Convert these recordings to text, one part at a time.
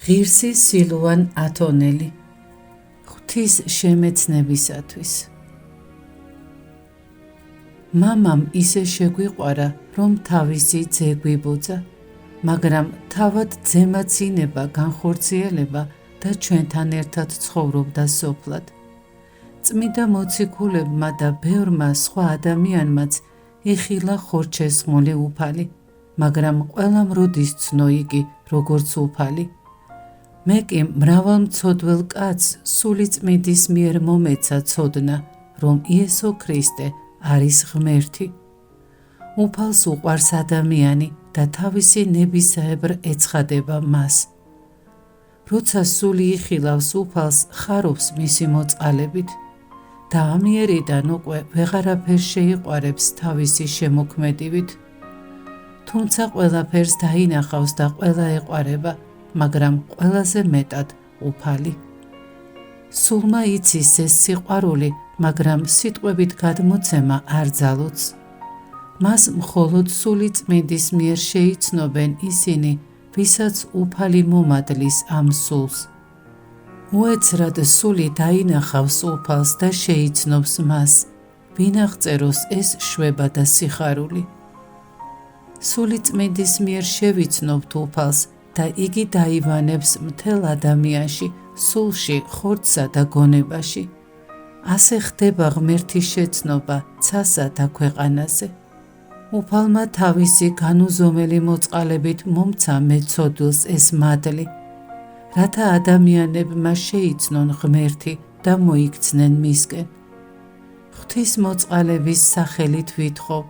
ღირსი სილუან ათონელი ღვთის შემეცნებისათვის. მამამ ისე შეგვიყვარა, რომ თავისი ძე გვიბოძა, მაგრამ თავად ძემაც ინება განხორციელება და ჩვენთან ერთად ცხოვრობდა სოფლად. წმიდა მოციქულებმა და ბევრმა სხვა ადამიანმაც იხილა ხორჩესმული უფალი, მაგრამ ყველამ როდის ცნო იგი როგორც უფალი. მე კი მრავალმცოდველ კაცს სულიწმიდის მიერ მომეცა ცოდნა, რომ იესო ქრისტე არის ღმერთი. უფალს უყვარს ადამიანი და თავისი ნებისაებრ ეცხადება მას. როცა სული იხილავს უფალს, ხარობს მისი მოწყალებით და ამიერიდან უკვე ვეღარაფერს შეიყვარებს თავისი შემოქმედივით. თუმცა ყველაფერს დაინახავს და ყველა ეყვარება, მაგრამ ყველაზე მეტად უფალი. სულმა იცის ეს სიყვარული, მაგრამ სიტყვებით გადმოცემა არ ძალოც. მას მხოლოდ სულიწმიდის მიერ შეიცნობენ ისინი, ვისაც უფალი მომადლის ამ სულს. უეცრად სული დაინახავს უფალს და შეიცნობს მას, ვინ აღწეროს ეს შვება და სიხარული. სულიწმიდის მიერ შევიცნობთ უფალს და იგი დაივანებს მთელ ადამიანში, სულში, ხორცსა და გონებაში. ასე ხდება ღმერთის შეცნობა ცასა და ქვეყანაზე. უფალმა თავისი განუზომელი მოწყალებით მომცა მეცოდვილს ეს მადლი, რათა ადამიანებმა შეიცნონ ღმერთი და მოიქცნენ მისკენ. ღვთის მოწყალების სახელით ვითხოვ,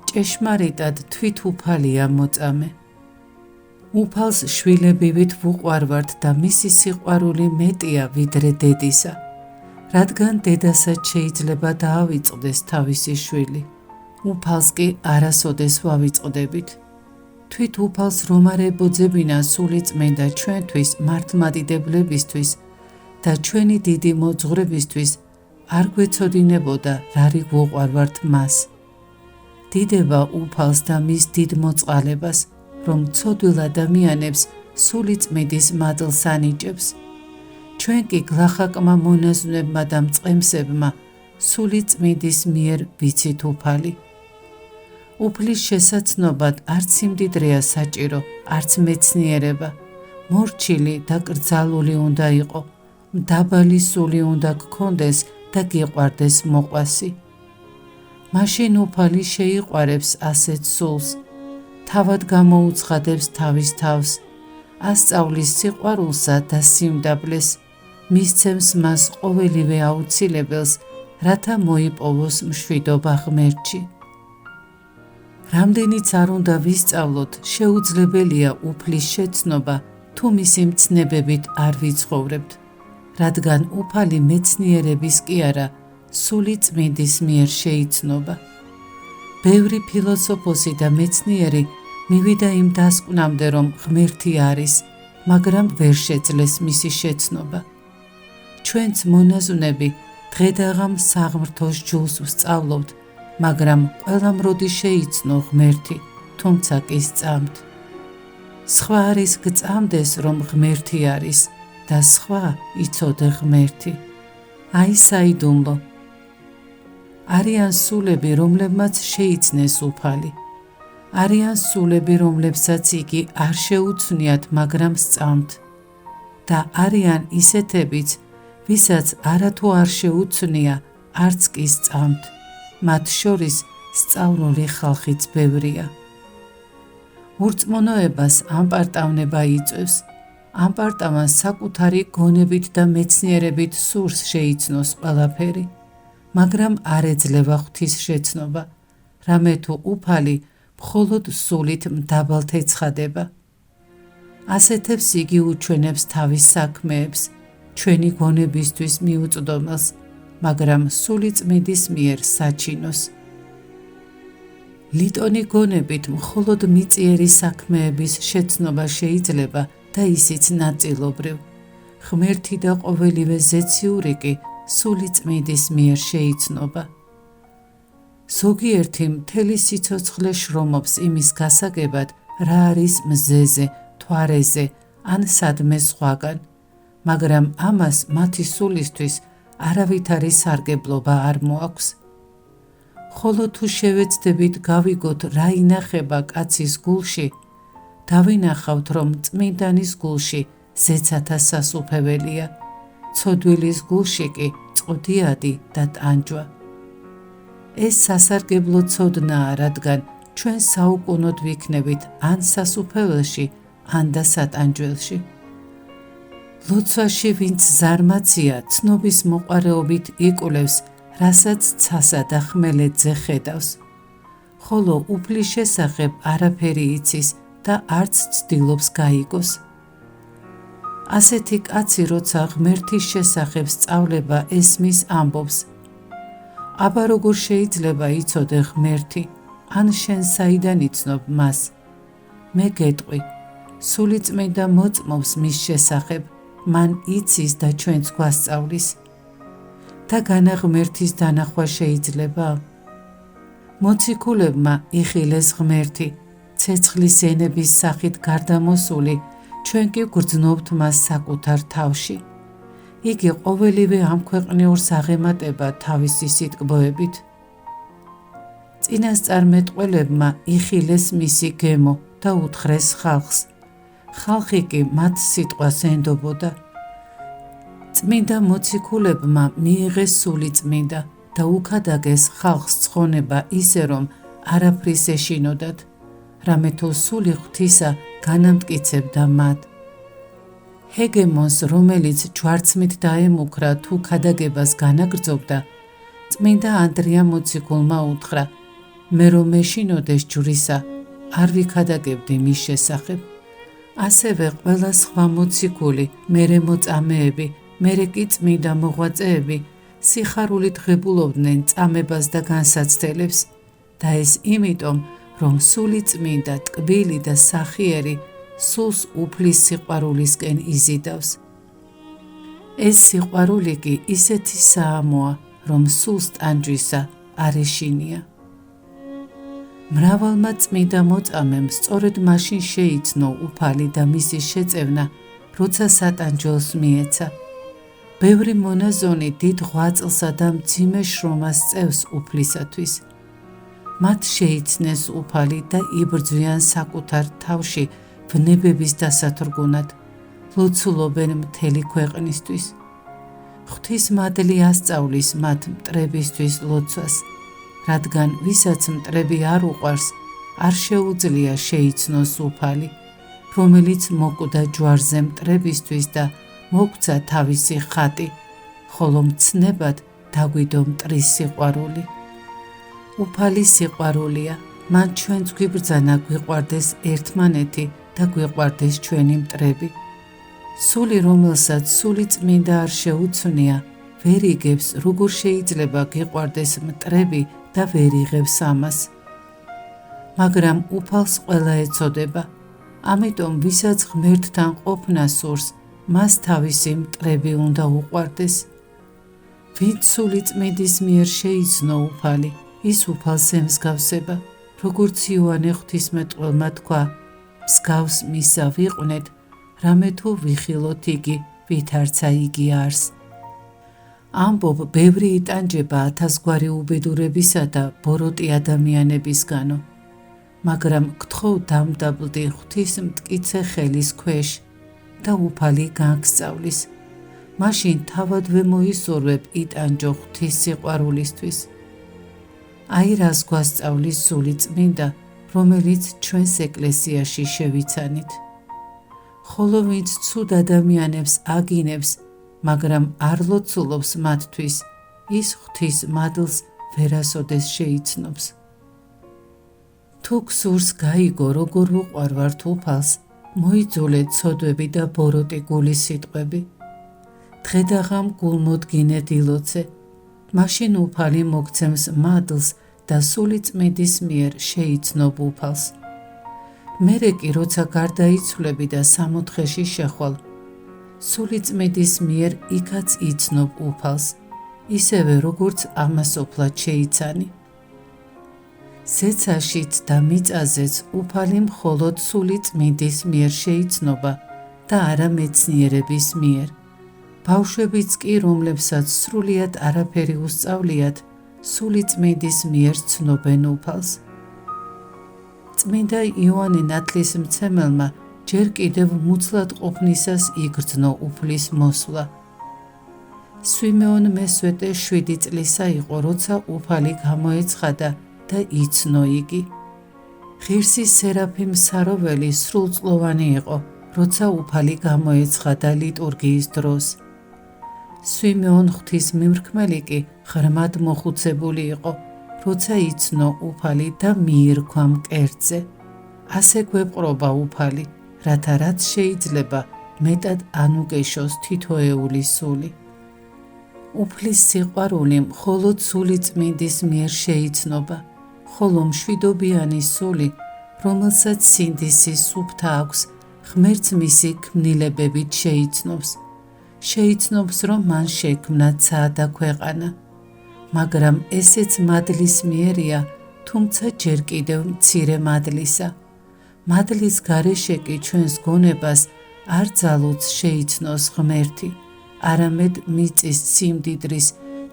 ჭეშმარიტად თვით უფალია მოწამე. უფალს შვილებივით ვუყვარვართ და მისი სიყვარული მეტია ვიდრე დედისა, რადგან დედასაც შეიძლება დაავიწყდეს თავისი შვილი. უფალს კი არასოდეს ვავიწყდებით. თვით უფალს რომ არ ებოძებინა სულიწმინდა ჩვენთვის მართლმადიდებლებისთვის და ჩვენი დიდი მოძღვრებისთვის, არ გვეცოდინებოდა რარი გვუყვარვართ მას. დიდება უფალს და მის დიდ მოწყალებას, რომ ცოდვილ ადამიანებს სულიწმინდის მადლს ანიჭებს. ჩვენ კი გლახაკმა მონაზვნებმა და მწყემსებმა სულიწმინდის მიერ ვიცით უფალი. უფლის შესაცნობად არც სიმდიდრეა საჭირო, არც მეცნიერება, მორჩილი და კრძალული უნდა იყო, მდაბალი სული უნდა გქონდეს და გიყვარდეს მოყვასი. მაშინ უფალი შეიყვარებს ასეთ სულს, თავად გამოუცხადებს თავის თავს, ასწავლის სიყვარულსა და სიმდაბლეს, მისცემს მას ყოველივე აუცილებელს, რათა მოიპოვოს მშვიდობა ღმერთში. რამდენიც არ უნდა ვისწავლოთ, შეუძლებელია უფლის შეცნობა, თუ მისი მცნებებით არ ვიცხოვრებთ, რადგან უფალი მეცნიერების კი არა, სულიწმინდის მიერ შეიცნობა. ბევრი ფილოსოფოსი და მეცნიერი მივიდა იმ დასკვნამდე, რომ ღმერთი არის, მაგრამ ვერ შეძლეს მისი შეცნობა. ჩვენც მონაზვნები დღედაღამ საღმრთოს ჯულს ვსწავლობთ, მაგრამ ყველამ როდი შეიცნო ღმერთი, თუმცა კი სწამთ. სხვა არის გწამდეს, რომ ღმერთი არის და სხვა იცოდე ღმერთი. აი საიდუმლო. არიან სულები, რომლებმაც შეიცნეს უფალი. არიან სულები, რომლებსაც იგი არ შეუცვნიათ, მაგრამ სწამთ. და არიან ისეთებიც, ვისაც არათუ არ შეუცვნია, არც კი სწამთ. მათ შორის სწავლული ხალხიც ბევრია. ურწმუნოებას ამპარტავნება იწვევს. ამპარტავანს საკუთარი გონებით და მეცნიერებით სურს შეიცნოს ყველაფერი, მაგრამ არ ეძლევა ღვთის შეცნობა, რამე თუ უფალი მხოლოდ სულით მდაბალთ ეცხადება. ასეთებს იგი უჩვენებს თავის საქმეებს, ჩვენი გონებისთვის მიუწვდომელს, მაგრამ სულიწმინდის მიერ საჩინოს. ლიტონი გონებით მხოლოდ მიწიერი საქმეების შეცნობა შეიძლება და ისიც ნაწილობრივ. ღმერთი და ყოველივე ზეციური კი სულიწმინდის მიერ შეიცნობა. ზოგიერთი მთელი სიცოცხლე შრომობს იმის გასაგებად, რა არის მზეზე, მთვარეზე, ან სადმე სხვაგან, მაგრამ ამას მათი სულისთვის არავითარი სარგებლობა არ მოაქვს. ხოლო თუ შევეცდებით გავიგოთ რა ინახება კაცის გულში, დავინახავთ, რომ წმინდანის გულში ზეცათა სასუფეველია, ცოდვილის გულში კი წყვდიადი და ტანჯვა. ეს სასარგებლო ცოდნაა, რადგან ჩვენ საუკუნოდ ვიქნებით ან სასუფეველში, ან და სატანჯველში. ლოცვაში ვინც ზარმაცია, ცნობის მოყვარეობით იკვლევს, რასაც ცასა და ხმელეთზე ხედავს, ხოლო უფლის შესახებ არაფერი იცის და არც ცდილობს გაიგოს. ასეთი კაცი, როცა ღმერთის შესახებ სწავლება ესმის, ამბობს: აბა როგორ შეიძლება იცოდე ღმერთი, ან შენ საიდან იცნობ მას? მე გეტყვი, სულიწმინდა მოწმობს მის შესახებ, მან იცის და ჩვენც გვასწავლის. და განა ღმერთის დანახვა შეიძლება? მოციქულებმა იხილეს ღმერთი, ცეცხლის ენების სახით გარდამოსული, ჩვენ კი გვგრძნობთ მას საკუთარ თავში. იგი ყოველივე ამქვეყნიურს აღემატება თავისი სიტკბოებით. წინასწარმეტყველებმა იხილეს მისი გემო და უთხრეს ხალხს. ხალხი კი მათ სიტყვას ენდობოდა. წმინდა მოციქულებმა მიიღეს სულიწმინდა და უქადაგეს ხალხს ცხონება ისე, რომ არაფრის ეშინოდათ, რამე თუ სული ღვთისა განამტკიცებდა მათ. ჰეგემონს, რომელიც ჯვარცმით დაემუქრა თუ ქადაგებას განაგრძობდა, წმინდა ანდრია მოციქულმა უთხრა: მე რომ მეშინოდეს ჯვრისა, არ ვიქადაგებდი მის შესახებ. ასევე ყველა სხვა მოციქული, მერე მოწამეები, მერე კი წმინდა მოღვაწეები სიხარულით ღებულობდნენ წამებას და განსაცდელებს, და ეს იმიტომ, რომ სულიწმინდა, ტკბილი და სახიერი სულს უფლის სიყვარულისკენ იზიდავს. ეს სიყვარული კი ისეთი საამოა, რომ სულს ტანჯვისა არ ეშინია. მრავალმა წმინდა მოწამემ სწორედ მაშინ შეიცნო უფალი და მისი შეწევნა, როცა სატანჯველს მიეცა. ბევრი მონაზონი დიდ ღვაწლსა და მძიმე შრომას წევს უფლისათვის. მათ შეიცნეს უფალი და იბრძვიან საკუთარ თავში ვნებების დასათრგუნად, ლოცულობენ მთელი ქვეყნისთვის. ღვთის მადლი ასწავლის მათ მტრებისთვის ლოცვას, რადგან ვისაც მტრები არ უყვარს, არ შეუძლია შეიცნოს უფალი, რომელიც მოკვდა ჯვარზე მტრებისთვის და მოგცა თავისი ხატი, ხოლო მცნებად დაგვიდო მტრის სიყვარული. უფალი სიყვარულია, მან ჩვენც გვიბრძანა გვიყვარდეს ერთმანეთი და გვიყვარდეს ჩვენი მტრები. სული, რომელსაც სულიწმინდა არ შეუცვნია, ვერ იგებს, როგორ შეიძლება გიყვარდეს მტრები და ვერ იღებს ამას. მაგრამ უფალს ყველა ეცოდება, ამიტომ ვისაც ღმერთთან ყოფნა სურს, მას თავისი მტრები უნდა უყვარდეს. ვინც სულიწმინდის მიერ შეიცნო უფალი, ის უფალს ემსგავსება, როგორც იოანე ღვთისმეტყველმა თქვა: მსგავს მისა ვიყვნეთ, რამე თუ ვიხილოთ იგი, ვითარცა იგი არს. ამბობ ბევრი იტანჯება ათასგვარი უბედურებისა და ბოროტი ადამიანებისგანო, მაგრამ გთხოვ დამდაბლდი ღვთის მტკიცე ხელის ქვეშ და უფალი გაგსწავლის, მაშინ თავადვე მოისურვებ იტანჯო ღვთის სიყვარულისთვის. აი რას გვასწავლის სულიწმინდა, რომელიც ჩვენს ეკლესიაში შევიცანით. ხოლო ვინც ცუდ ადამიანებს აგინებს, მაგრამ არ ლოცულობს მათთვის, ის ღვთის მადლს ვერასოდეს შეიცნობს. თუ გსურს გაიგო, როგორ უყვარვართ უფალს, მოიძულეთ ცოდვები და ბოროტი გულის სიტყვები. დღედაღამ გულმოდგინედ ილოცე, მაშინ უფალი მოგცემს მადლს და სულიწმინდის მიერ შეიცნობ უფალს. მერე კი, როცა გარდაიცვლები და სამოთხეში შეხვალ, სულიწმინდის მიერ იქაც იცნობ უფალს, ისევე როგორც ამასოფლად შეიცანი. ზეცაშიც და მიწაზეც უფალი მხოლოდ სულიწმინდის მიერ შეიცნობა და არა მეცნიერების მიერ. ბავშვებიც კი, რომლებსაც სრულიად არაფერი უსწავლიათ, სული წმინდის მიერ ცნობენ უფალს. წმინდა იოანე ნათლისმცემელმა ჯერ კიდევ მუცლად ყოფნისას იგრძნო უფლის მოსვლა. სვიმეონ მესვეტე 7 წლისა იყო, როცა უფალი გამოეცხადა და იცნო იგი. ღირსის სერაფიმ საროველი სრულწლოვანი იყო, როცა უფალი გამოეცხადა ლიტურგიის დროს. სვიმეონ ღვთისმიმრქმელი კი ღრმად მოხუცებული იყო, როცა იცნო უფალი და მიირქვა მკერდზე. ასე გვეპყრობა უფალი, რათა რაც შეიძლება მეტად ანუგეშოს თითოეული სული. უფლის სიყვარული მხოლოდ სული წმინდის მიერ შეიცნობა, ხოლო მშვიდობიანი სული, რომელსაც სინდისის სუფთა აქვს, ღმერთს მისი ქმნილებებით შეიცნობს. შეიცნობს, რომ მან შექმნა ცა და ქვეყანა. მაგრამ ესეც მადლის მიერია, თუმცა ჯერ კიდევ მცირე მადლისა. მადლის გარეშე კი ჩვენს გონებას არ ძალუც შეიცნოს ღმერთი, არამედ მიწის სიმდიდრის,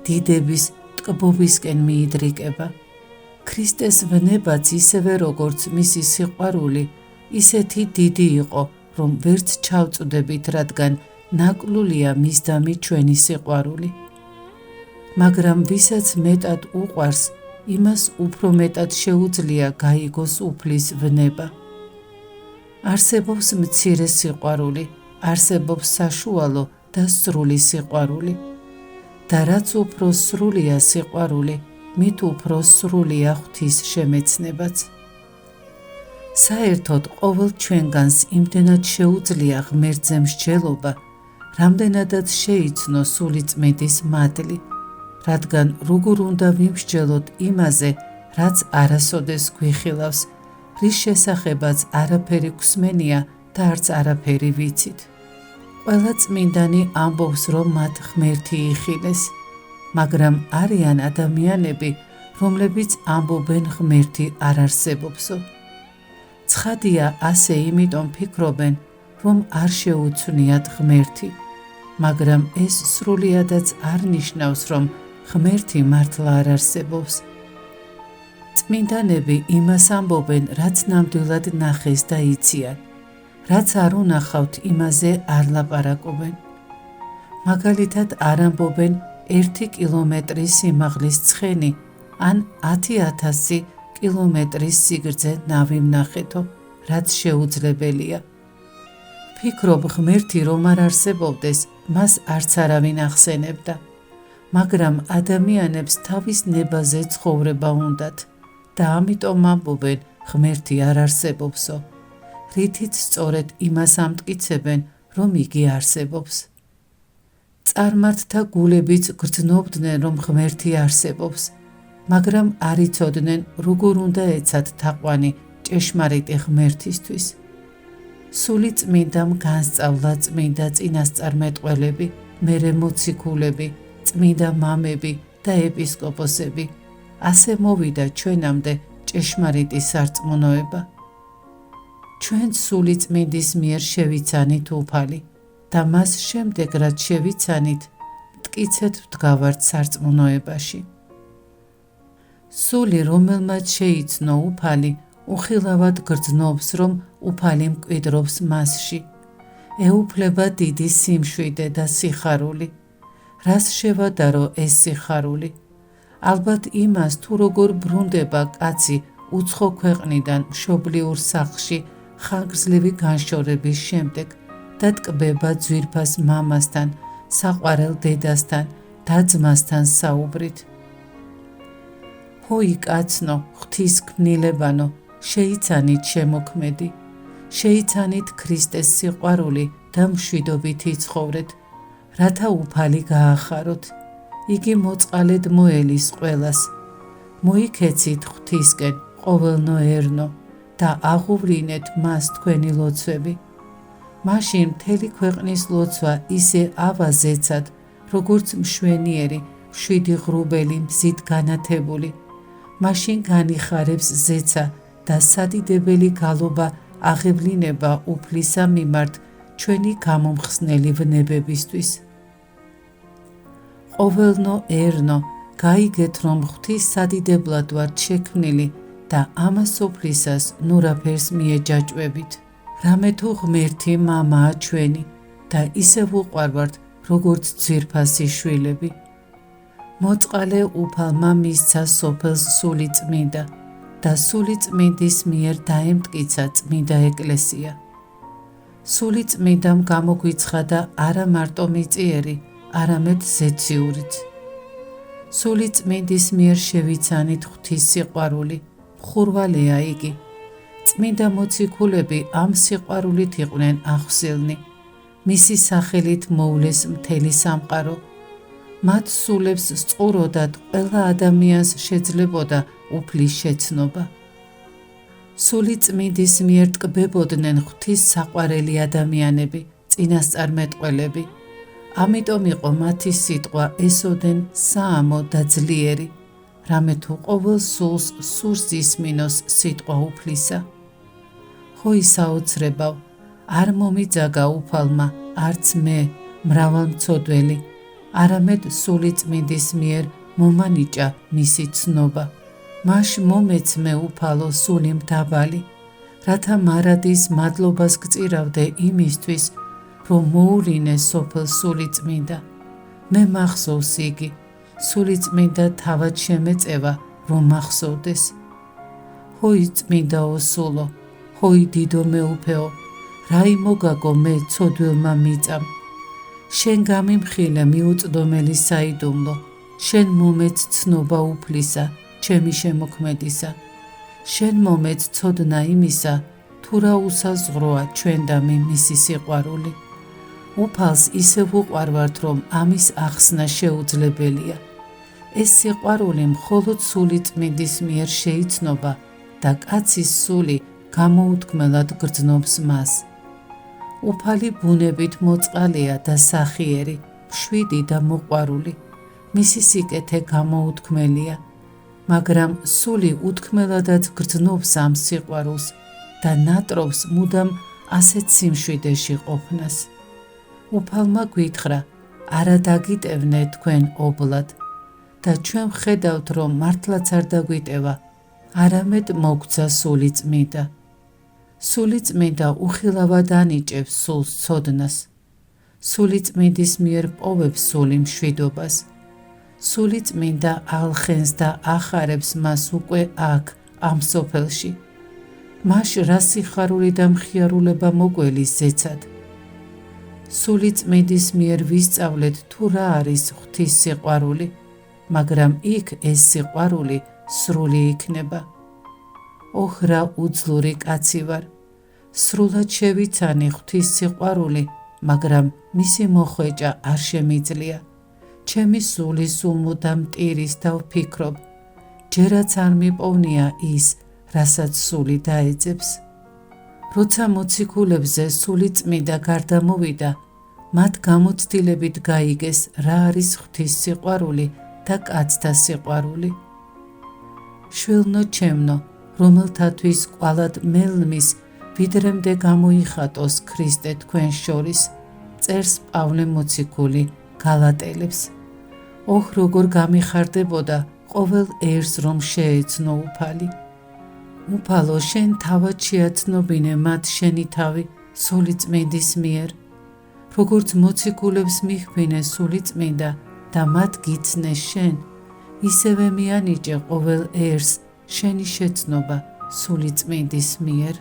დიდების, ტკბობისკენ მიიდრიკება. ქრისტეს ვნებაც ისევე როგორც მისი სიყვარული, ისეთი დიდი იყო, რომ ვერც ჩავწვდებით, რადგან ნაკლულია მისდამი ჩვენი სიყვარული. მაგრამ ვისაც მეტად უყვარს, იმას უფრო მეტად შეუძლია გაიგოს უფლის ვნება. არსებობს მცირე სიყვარული, არსებობს საშუალო და სრული სიყვარული. და რაც უფრო სრულია სიყვარული, მით უფრო სრულია ღვთის შემეცნებაც. საერთოდ ყოველ ჩვენგანს იმდენად შეუძლია ღმერთზე მსჯელობა, რამდენადაც შეიცნო სული წმინდის მადლი, რადგან როგორ უნდა ვიმსჯელოთ იმაზე, რაც არასოდეს გვიხილავს, რის შესახებაც არაფერი გვსმენია და არც არაფერი ვიცით. ყველა წმინდანი ამბობს, რომ მათ ღმერთი იხილეს, მაგრამ არიან ადამიანები, რომლებიც ამბობენ ღმერთი არ არსებობსო. ცხადია, ასე იმიტომ ფიქრობენ, რომ არ შეუცვლიათ ღმერთი, მაგრამ ეს სრულიადაც არ ნიშნავს, რომ ღმერთი მართლა არ არსებობს. წმინდანები იმას ამბობენ, რაც ნამდვილად ნახეს და იციან, რაც არ უნახავთ, იმაზე არ ლაპარაკობენ. მაგალითად არ ამბობენ 1 კილომეტრის სიმაღლის ცხენი ან 10,000 კილომეტრის სიგრძე ნავი ვნახეთო, რაც შეუძლებელია. ფიქრობ ღმერთი რომ არ არსებობდეს, მას არც არავინ ახსენებდა, მაგრამ ადამიანებს თავის ნებაზე ცხოვრება უნდათ და ამიტომ ამბობენ ღმერთი არ არსებობსო, რითიც სწორედ იმას ამტკიცებენ, რომ იგი არსებობს. წარმართთა გულებიც გრძნობდნენ, რომ ღმერთი არსებობს, მაგრამ არ იცოდნენ, როგორ უნდა ეცათ თაყვანი ჭეშმარიტი ღმერთისთვის. სული წმინდამ განსწავლა წმინდა წინასწარმეტყველები, მერე მოციქულები, წმინდა მამები და ეპისკოპოსები, ასე მოვიდა ჩვენამდე ჭეშმარიტი სარწმუნოება. ჩვენ სული წმინდის მიერ შევიცანით უფალი და მას შემდეგ რაც შევიცანით, მტკიცედ ვდგავართ სარწმუნოებაში. სული, რომელმაც შეიცნო უფალი, უხილავად გრძნობს, რომ უფალი მკვიდრობს მასში, ეუფლება დიდი სიმშვიდე და სიხარული. რას შევადარო ეს სიხარული? ალბათ იმას, თუ როგორ ბრუნდება კაცი უცხო ქვეყნიდან მშობლიურ სახლში ხანგრძლივი განშორების შემდეგ და ტკბება ძვირფას მამასთან, საყვარელ დედასთან და ძმასთან საუბრით. ჰოი კაცნო, ღვთის ქმნილებანო, შეიცანით შემოქმედი, შეიცანით ქრისტეს სიყვარული და მშვიდობითი ცხოვრეთ, რათა უფალი გაახაროთ, იგი მოწყალედ მოელის ყველას. მოიქეცით ღვთისკენ ყოველნო ერნო და აღუვრინეთ მას თქვენი ლოცვები. მაშინ მთელი ქვეყნის ლოცვა ისე ავაზეცად, როგორც მშვენიერი, მშვიდი ღრუბელი მზით განათებული. მაშინ განიხარებს ზეცა და სადიდებელი გალობა აღევლინება უფლისა მიმართ ჩვენი გამომხსნელი ვნებებისთვის. ყოველნო ერნო გაიგეთ, რომ ღვთის სადიდებლად ვართ შექმნილი და ამას სოფლისას ნურაფერს მიეჯაჭვებით. რამე თუ ღმერთი მამაა ჩვენი და ისევ უყვარვართ, როგორც ძვირფასი შვილები. მოწყალე უფალმა მისცა სოფელს სული წმინდა და სული წმინდის მიერ დაემტკიცა წმინდა ეკლესია. სული წმინდამ გამოგვიცხადა არა მარტო მიწიერი, არამედ ზეციურიც. სული წმინდის მიერ შევიცანით ღვთის სიყვარული, მხურვალეა იგი. წმინდა მოციქულები ამ სიყვარულით იყვნენ ახსილნი, მისი სახელით მოვლეს მთელი სამყარო. მათ სულებს სწუროდათ ყველა ადამიანს შეძლებოდა უფლის შეცნობა. სული წმინდის მიერ ტკბებოდნენ ღვთის საყვარელი ადამიანები, წინასწარმეტყველები. ამიტომ იყო მათი სიტყვა ესოდენ საამო და ძლიერი, რამე თუ ყოველ სულს სურს ისმინოს სიტყვა უფლისა. ხო ისაოცრებავ, არ მომიძაგა უფალმა, არც მე, მრავალმცოდველი, არამედ სული წმინდის მიერ მომანიჭა მისი ცნობა. მაშ მომეცმე უფალო სული მდაბალი, რათა მარადის მადლობას გწირავდე იმისთვის, რომ მოურინე სოფელ სული წმინდა. მე მახსოვს იგი, სული წმინდა თავად შემეწევა, რომ მახსოვდეს. ჰოი წმინდაო სულო, ჰოი დიდო მეუფეო, რა იმოგაგო მე ცოდვილმა მიწამ. შენ გამიმხილე მიუწდომელი საიდუმლო, შენ მომეც ცნობა უფლისა, ჩემი შემოქმედისა. შენ მომეც ცოდნა იმისა, თუ რა უსაზღვროა ჩვენ და მე მისი სიყვარული. უფალს ისევ უყვარვართ, რომ ამის ახსნა შეუძლებელია. ეს სიყვარული მხოლოდ სული წმინდის მიერ შეიცნობა და კაცის სული გამოუთქმელად გრძნობს მას. უფალი ბუნებით მოწყალია და სახიერი, მშვიდი და მოყვარული. მისი სიკეთე გამოუთქმელია, მაგრამ სული უთქმელადაც გრძნობს ამ სიყვარულს და ნატრობს მუდამ ასეთ სიმშვიდეში ყოფნას. უფალმა გვითხრა, არა დაგიტევნე თქვენ ობლად და ჩვენ ვხედავთ, რომ მართლაც არ დაგვიტევა, არამედ მოგცა სული წმინდა. სული წმინდა უხილავად ანიჭებს სულს ცოდნას. სული წმინდის მიერ პოვებს სული მშვიდობას. სული წმინდა ალხენს და ახარებს მას უკვე აქ, ამ სოფელში. მაშ რა სიხარული და მხიარულება მოგველის ზეცად. სული წმინდის მიერ ვისწავლეთ თუ რა არის ღვთის სიყვარული, მაგრამ იქ ეს სიყვარული სრული იქნება. ოხ რა უძლური კაცი ვარ, სრულად შევიცანი ღვთის სიყვარული, მაგრამ მისი მოხვეჭა არ შემიძლია. ჩემი სული სულ მუდამ ტირის და ვფიქრობ, ჯერაც არ მიპოვნია ის, რასაც სული დაეძებს. როცა მოციქულებზე სული წმინდა გარდამოვიდა, მათ გამოცდილებით გაიგეს რა არის ღვთის სიყვარული და კაცთა სიყვარული. შვილნო ჩემნო, რომელთათვის კვალად მელმის ვიდრემდე გამოიხატოს ქრისტე თქვენ შორის, წერს პავლე მოციქული გალატელებს. ოხ როგორ გამიხარდებოდა ყოველ ერს რომ შეეცნო უფალი. უფალო, შენ თავად შეაცნობინე მათ შენი თავი სული წმინდის მიერ, როგორც მოციქულებს მიჰქვინე სული წმინდა და მათ გიცნე შენ, ისევე მიანიჭე ყოველ ერს შენი შეცნობა სული წმინდის მიერ.